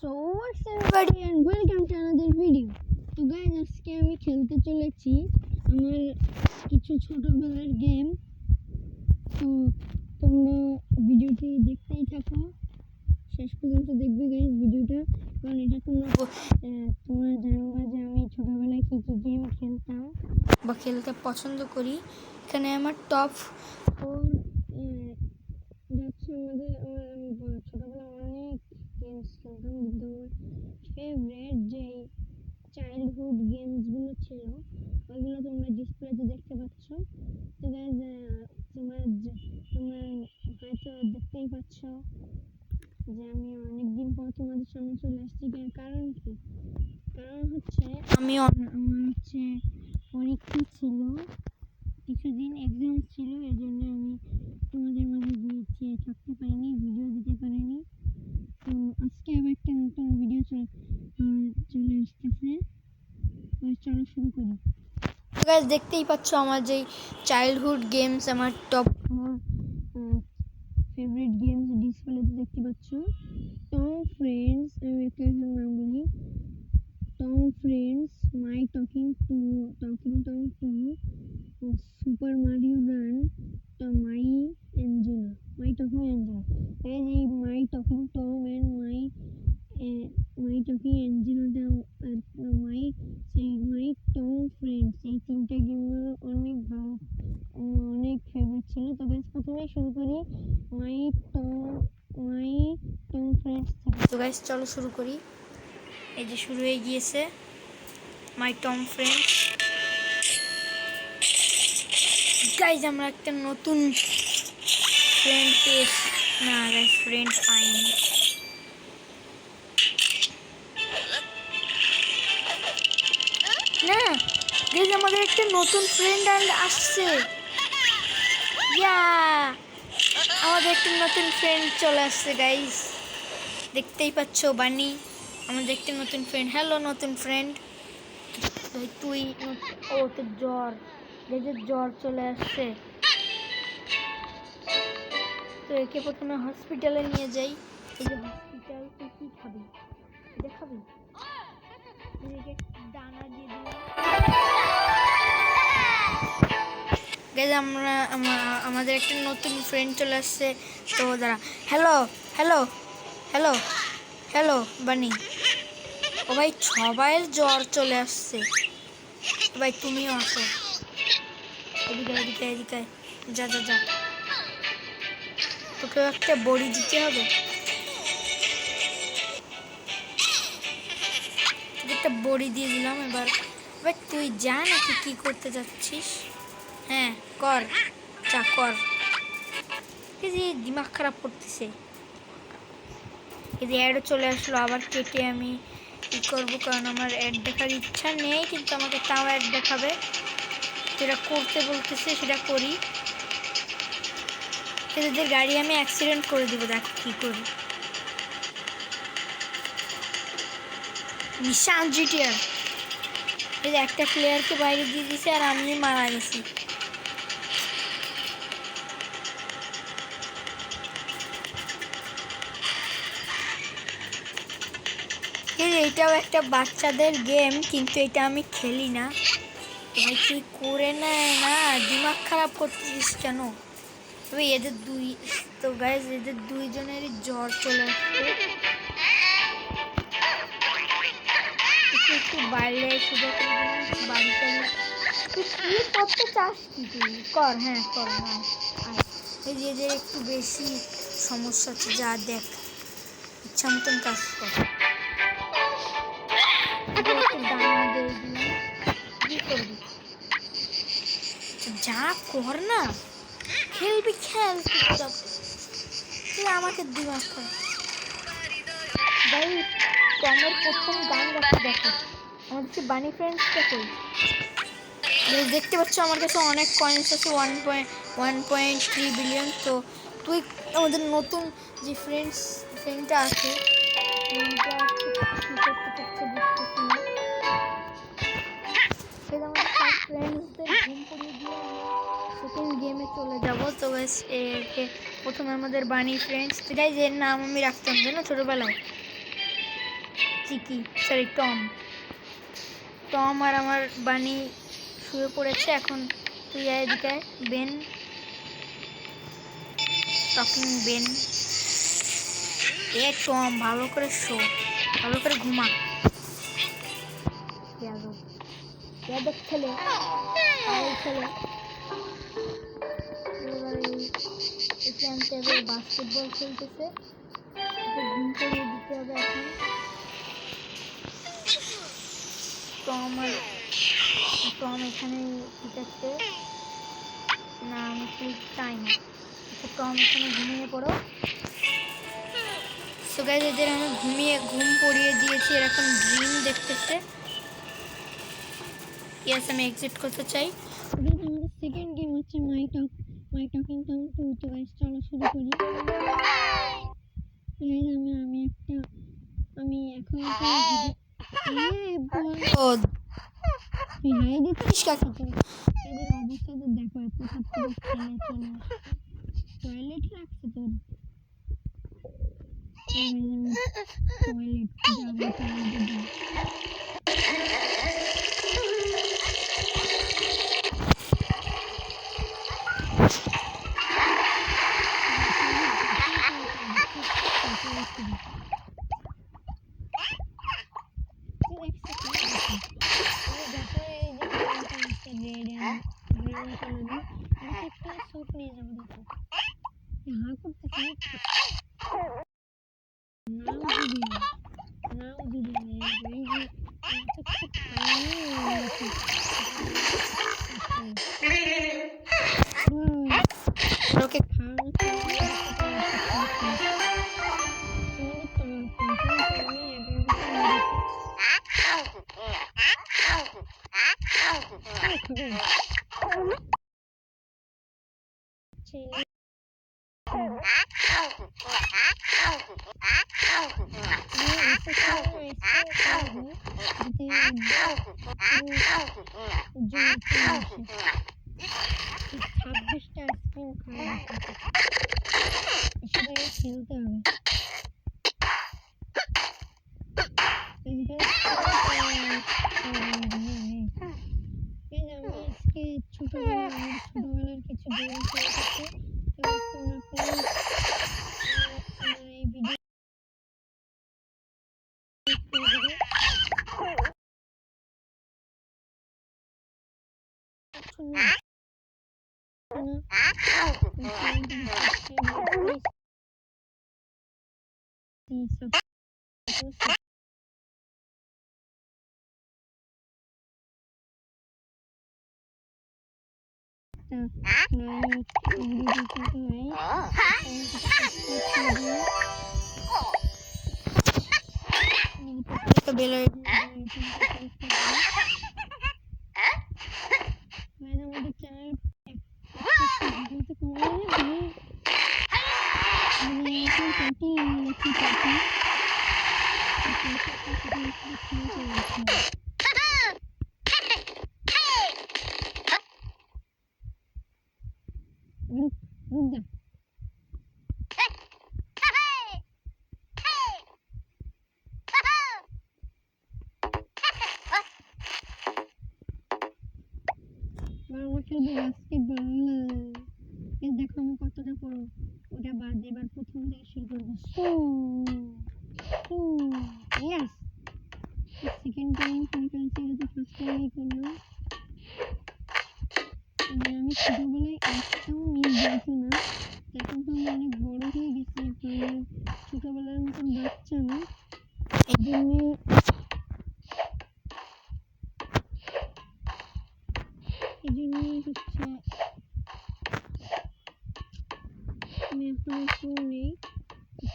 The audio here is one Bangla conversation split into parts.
So what's everybody and welcome to another video. তো গাইস আজকে আমি খেলতে চলেছি আমার কিছু ছোটবেলার গেম। তো তোমরা ভিডিওটি দেখতেই থাকো, শেষ পর্যন্ত দেখবে গাইস ভিডিওটা, কারণ এটা তোমরা জানবে যে আমি ছোটবেলায় কি কি গেম খেলতাম বা খেলতে পছন্দ করি। এখানে আমার টপ 4 যাচ্ছে। আমি ছোটবেলায় অনেক গেমস খেলতাম, কিন্তু আমার ফেভারিট যে চাইল্ডহুড গেমসগুলো ছিল ওইগুলো তোমরা ডিসপ্লেতে দেখতে পাচ্ছ। তো গাইজ তোমরা হয়তো দেখতেই পাচ্ছ যে আমি অনেকদিন পর তোমাদের সামনে চলে আসছি। কারণ কি? কারণ হচ্ছে আমার হচ্ছে পরীক্ষা ছিল, কিছুদিন এক্সাম ছিল, এই জন্য আমি তোমাদের মাঝে থাকতে পারিনি, ভিডিও দিতে পারিনি। তো আজকে আবার একটা নতুন ভিডিও চলে আসতেছে। চলো শুরু করি। তো গাইস দেখতেই পাচ্ছ আমার যে চাইল্ডহুড গেমস, আমার টপ 4 ফেভারিট গেমস ডিসপ্লেতে দেখতে পাচ্ছ। টম ফ্রেন্ডস, আমি একটা নাম বলি, Tom Friends, My Talking Tom 2, Super Mario Run, My Angela, My Talking Angela. এই My Talking Tom and My Talking অ্যাঞ্জেলাটা মাই টম ফ্রেন্ডস, এই তিনটা গেম অনেক ভালো, অনেক ফেভারিট ছিল। তবে প্রথমে শুরু করি মাই টম ফ্রেন্ডস থেকে। তো গাইস চলো শুরু করি। এই যে শুরু হয়ে গিয়েছে মাই টম ফ্রেন্ডস। গাইজ আমরা একটা নতুন ফ্রেন্ড পেয়েছি, না গাইজ ফ্রেন্ড পাইনি। না গাইজ আমাদের একটা নতুন ফ্রেন্ড আসছে, আমাদের একটা নতুন ফ্রেন্ড চলে আসছে গাইজ, দেখতেই পাচ্ছ বানি, আমাদের একটা নতুন ফ্রেন্ড। হ্যালো নতুন ফ্রেন্ড, তুই ও তোর জ্বর চলে আসছে। তো একে প্রথমে হসপিটালে নিয়ে যাই। এই যে হসপিটাল, তুই কি খাবি? এটা খাবি? এদিকে দানা দিয়ে দিলাম। গাইজ আমাদের একটা নতুন ফ্রেন্ড চলে আসছে। তো দাঁড়া, হ্যালো হ্যালো হ্যালো হ্যালো বানি। ও ভাই সবাইয়ের জ্বর চলে আসছে, ভাই তুমিও আসো, এদিকে এদিকে এদিকে, যা যা যা, তোকে একটা বড়ি দিতে হবে, একটা বড়ি দিয়ে দিলাম। এবার তুই যা, নাকি কি করতে যাচ্ছিস? হ্যাঁ কর, যা কর। এই যে দিমাগ খারাপ করতেছে। এই যে অ্যাডও চলে আসলো, আবার কেটে আমি কি করবো, কারণ আমার অ্যাড দেখার ইচ্ছা নেই, কিন্তু আমাকে তাও অ্যাড দেখাবে। যেটা করতে বলতেছে সেটা করি। এদের গাড়ি আমি অ্যাক্সিডেন্ট করে দিব, দেখো কি করি। নিশান জিটিআর, এই যে একটা প্লেয়ারকে বাইরে দিয়ে দিছে আর আমি মারা গেছি। এইটাও একটা বাচ্চাদের গেম, কিন্তু এটা আমি খেলি না। ভাই তুই করে নেয় না, দিমাগ খারাপ করতেছিস কেন? তবে এদের দুইজনেরই জ্বর চলে আসছে। একটু বাইরে সুযোগ বাড়িতে তুই কি করতে চাস, কি তুই কর, হ্যাঁ কর না। এই যে এদের একটু বেশি সমস্যা হচ্ছে, যা দেখ ইচ্ছা মতন কাজ কর। যা কর না, খেলবি খেল, তুই আমাকে দিমাগ কর। ভাই টমের প্রথম গান গাচ্ছে, দেখো আমাদের কি বানি ফ্রেন্ডসটা কই। দেখতে পাচ্ছ আমার কাছে অনেক কয়েন্স আছে, 1.3 বিলিয়ন। তো তুই আমাদের নতুন যে ফ্রেন্ডটা আছে, সেকেন্ড গেমে চলে যাবো। তো প্রথমে আমাদের বানি ফ্রেন্ডস, এটাই যে নাম আমি রাখতাম না ছোটবেলায়, চিকি সরি টম আর আমার বানি শুয়ে পড়েছে। এখন তুই আয় এদিকে, বেন, টকিং বেন। টম ভালো করে শো, ভালো করে ঘুমা। যাদব ছেলে ছেলে এবারে বাস্কেটবল খেলতেছে, ঘুম পাড়িয়ে দিতে হবে এখন। টম এখানে ঠিক আছে না, আমি চাই না। আচ্ছা টম এখানে ঘুমিয়ে পড়ো। সো গাইস এদের আমি ঘুম পড়িয়ে দিয়েছি, এর এখন ড্রিম দেখতেছে। ইয়েস আমি এক্সিট করতে চাই। আমাদের সেকেন্ড গেম হচ্ছে মাই টকিং টম 2। তো গাইস চলো শুরু করি। আমি এখন তুই হাই দিচ্ছিস কাকে? তো এদের অবস্থা তো দেখো, কোথা থেকে খেলে চলে আসছে, টয়লেট রাখছে তোর। টয়লেট যাবো, টয়লেটে ওকে ছাব্বিশটা আইসক্রিম খাওয়া সেটাকে খেলতে হবে। আজকে ছোটবেলার কিছু গেম খেলতেছি। তো তোমরা প্লিজ এই ভিডিও বেলার আমাদের চ্যানেল বাস্কেটবল দেখো আমি কতটা পড়ো, ওটা বাদ এবার প্রথম থেকে শুরু করবো। ইয়েস সেকেন্ড টাইম করে ফেলছি, এটা তো ফার্স্ট টাইমই করলাম। আমি ছোটবেলায় একটাও মিস দিয়েছি না, এখন তো আমি অনেক বড় হয়ে গেছি, এখন ছোটবেলার মতন বাচ্চা না। এই জন্য হচ্ছে আমি এখন ফোন নেই,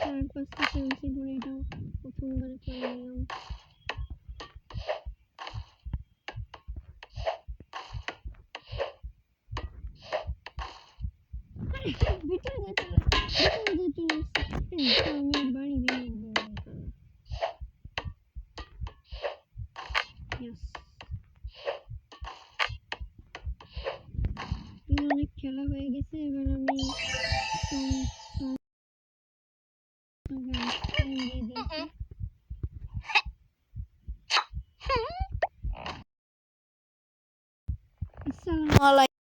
4-5টা চান্সে করে এটাও প্রথমবারে করে নিলাম। ভিতরে আমি বাড়ি ভেঙে অনেক খেলা হয়ে গেছে, এবার আমি দিয়ে দিয়েছি। আসসালামু আলাইকুম।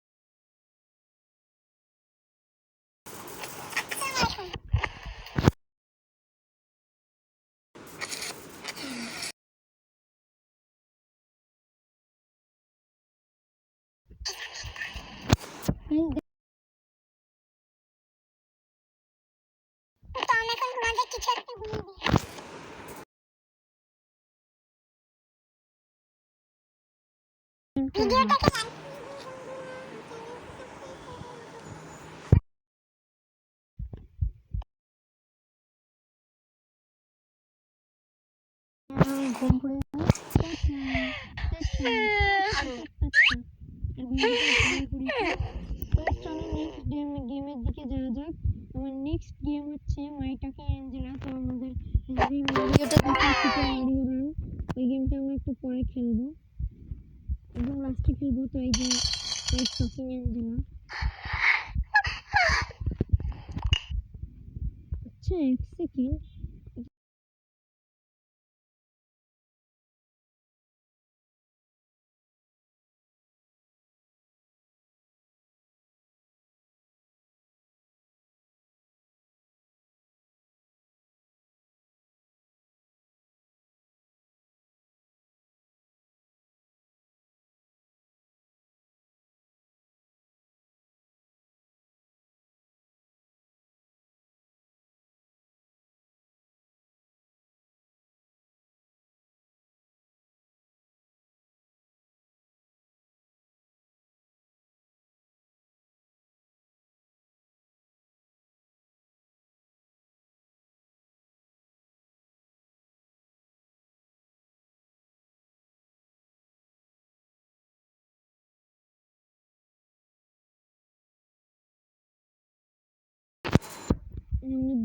ঘুম পড়ে চলো নেক্সট গেমের দিকে যাওয়া যাক। আমার নেক্সট গেম হচ্ছে মাইটাকে অ্যাঞ্জেলা। তো আমাদের যে মারিওটা দেখা সুপার মারিও রান, ওই গেমটা আমরা একটু পরে খেলবো, একদম লাস্টে খেলবো। তো এই যে মাই টকিং অ্যাঞ্জেলা। আচ্ছা, এক সেকেন্ড।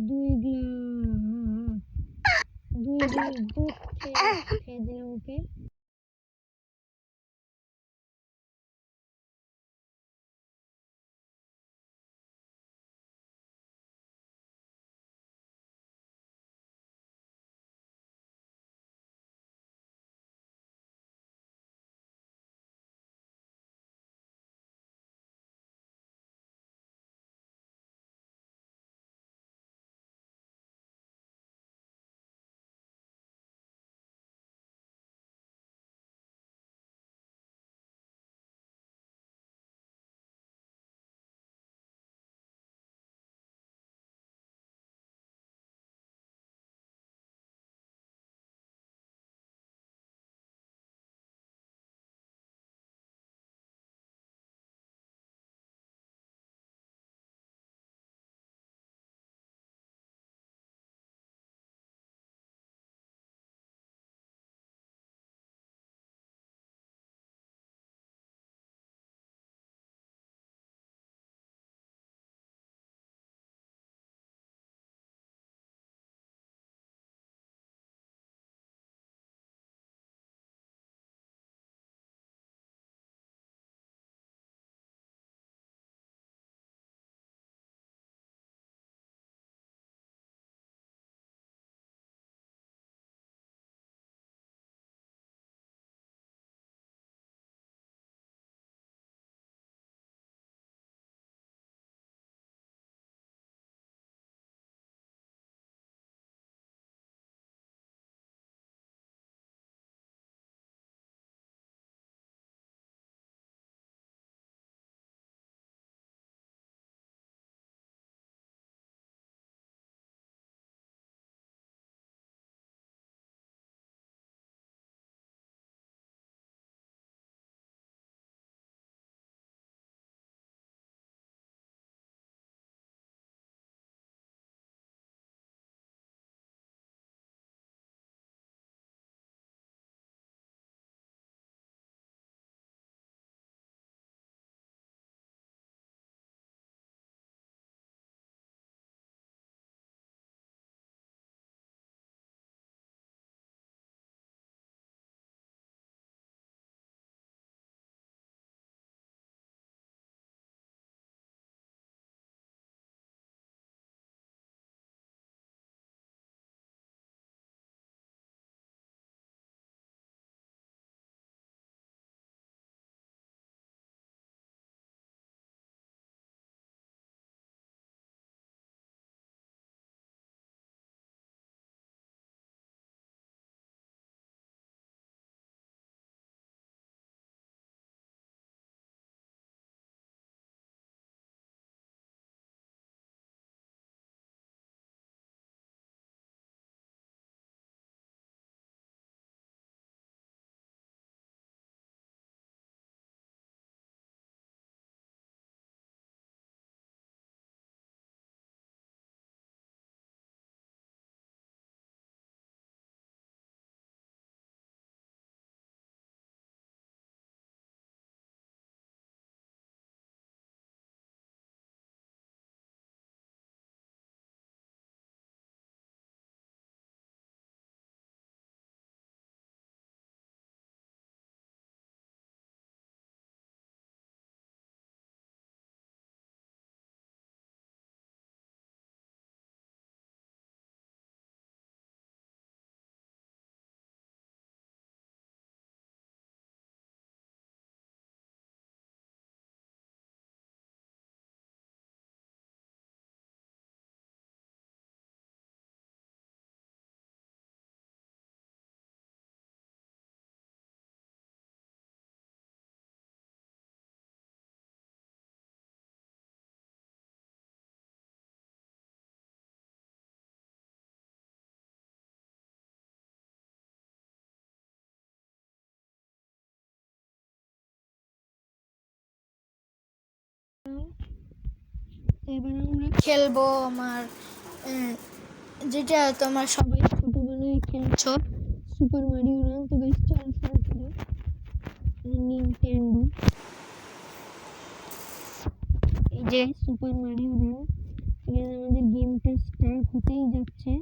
দুই গ্লাস দুধ খেয়ে দিলাম ওকে। তো এবার আমরা খেলবো আমার যেটা তোমার সবাই ছোটবেলায় খেলছো, সুপার মারিও রান। তো গাইস চলো শুরু করি। নিনটেন্ডো, এই যে সুপার মারিও রান, এখানে আমাদের গেমটা স্টার্ট হতেই যাচ্ছে।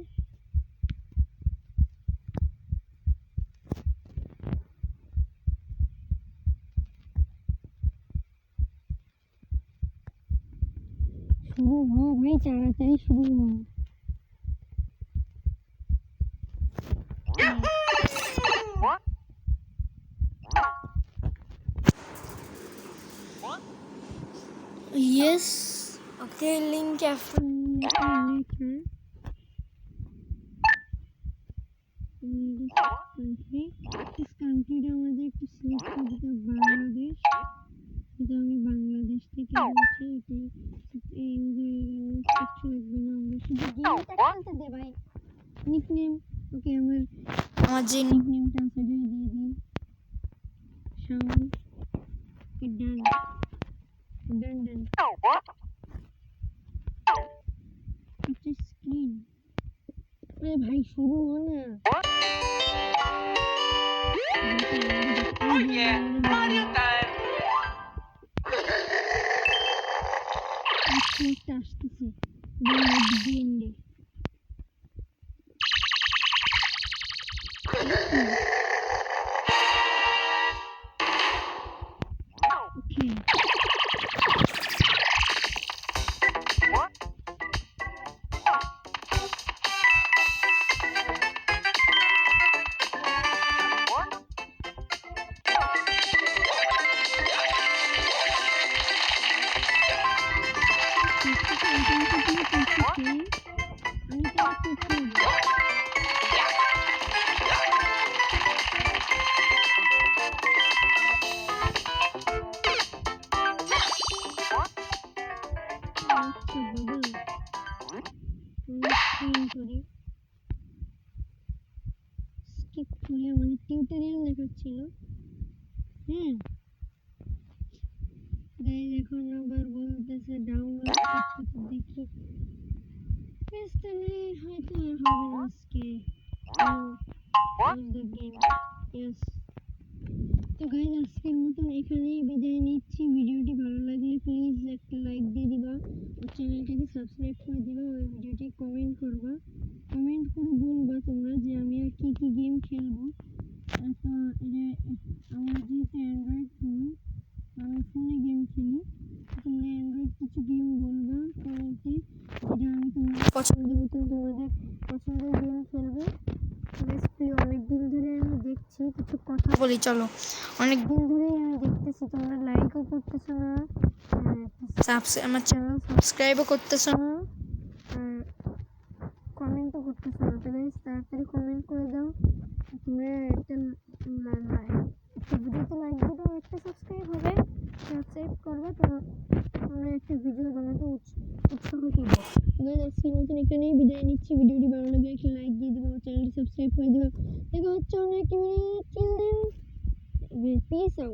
শুরু হো ভাই, তাড়াতাড়ি শুরু হো। Yes, okay, link এখন লেখা কান্ট্রিটা আমাদের একটু সিলেক্ট করে দিতে হবে, বাংলাদেশ। কিন্তু আমি বাংলাদেশ থেকে বলছি, এটাই এই কিচ্ছু লাগবে না, আমরা শুধু গেমটা খেলতে দে ভাই। নিকনেম, ওকে, আমার যে নিকনেমটা আছে সেটাই দিয়ে দিই, শাওন। ওকে, ডান ডান ডান। আচ্ছা, স্ক্রিন, আরে ভাই শুরু হো না। একটা আসতেছে এন্ডে। ওকে, আমি তো করতে আচ্ছা বাবা, স্ক্রিন করি, স্কিপ করি, আমাদের টিউটোরিয়াল দেখাচ্ছিল। হ্যাঁ গাইজ, এখন আবার বলতেছে ডাউনলোড করতে, দেখি তাহলে হয়তো আর হবে না আজকে। The game, yes. তো গাইজ, আজকের মতন এখানেই বিদায় নিচ্ছি। ভিডিওটি ভালো লাগলে প্লিজ একটা লাইক দিয়ে দিবা, আর চ্যানেলটাকে সাবস্ক্রাইব করে দিবা, ওই ভিডিওটি কমেন্ট করবা, কমেন্ট করে বলবা তোমরা যে আমি আর কি কি গেম খেলবো। তো আমার যেহেতু অ্যান্ড্রয়েড ফোন, আমি ফোনে গেম খেলি, তোমরা অ্যান্ড্রয়েড কিছু গেম বলবা কমেন্টে, যেটা আমি তোমাদের পছন্দ মতন তোমাদের পছন্দের গেম খেলবো। অনেক দিন ধরে আমি দেখছি, কিছু কথা বলি চলো। অনেক দিন ধরেই আমি দেখতেছি তোমরা লাইকও করতেছো না, আমার চ্যানেল সাবস্ক্রাইবও করতেছো না, কমেন্টও করতেছো না। তো গাইস তাড়াতাড়ি কমেন্ট করে দাও, তোমরা একটা ভিডিওতে লাইক দিবে, একটা সাবস্ক্রাইব হবে, সাবস্ক্রাইব করবে, তো আমরা একটা ভিডিও বানাতে উৎসাহ পাবো। আজকের মতন এখানেই বিদায় নিচ্ছি। ভিডিওটি ভালো লাগলে একটা লাইক দিয়ে দেবো, আমার চ্যানেলটি সাবস্ক্রাইব করে দেবো। দেখা হচ্ছে অনেক, চিলড্রেন, পিস আউট।